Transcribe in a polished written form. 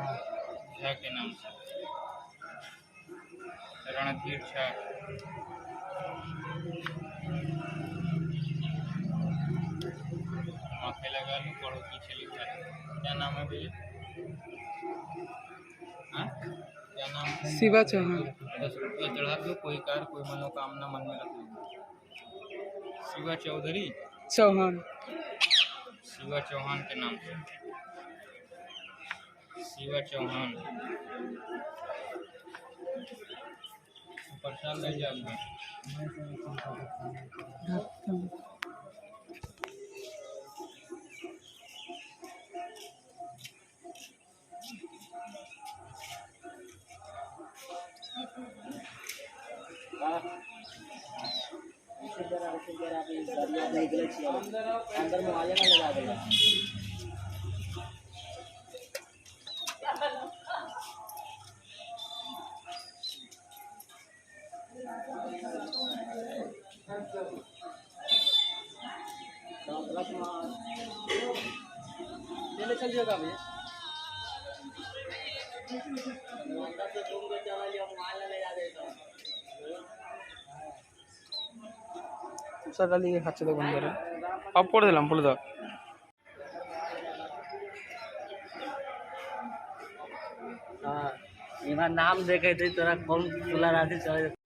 झा के नाम से। रणधीर झा। आंखें लगा लो, पढ़ो पीछे लिखा है। क्या नाम है भैया? हाँ, क्या नाम है? शिवा चौहान। 10 रुपया चढ़ा दो, कोई कार कोई मनोकामना मन में रख लो। शिवा चौधरी चौहान। शिवा चौहान के नाम से। शिवा चौहान प्रसाद ले जाओगे। अंदर मोबाइल में लगा देगा। चल जाएगा भैया। अंदर से घूम के चला लिया, मोबाइल ले जा देता। सर लिए खाচ্ছে তো বন্ধুরা অফ করে দিলাম বলে দাও। हाँ इधर नाम देखे थे तोरा कौन खुला राशि चले लेकर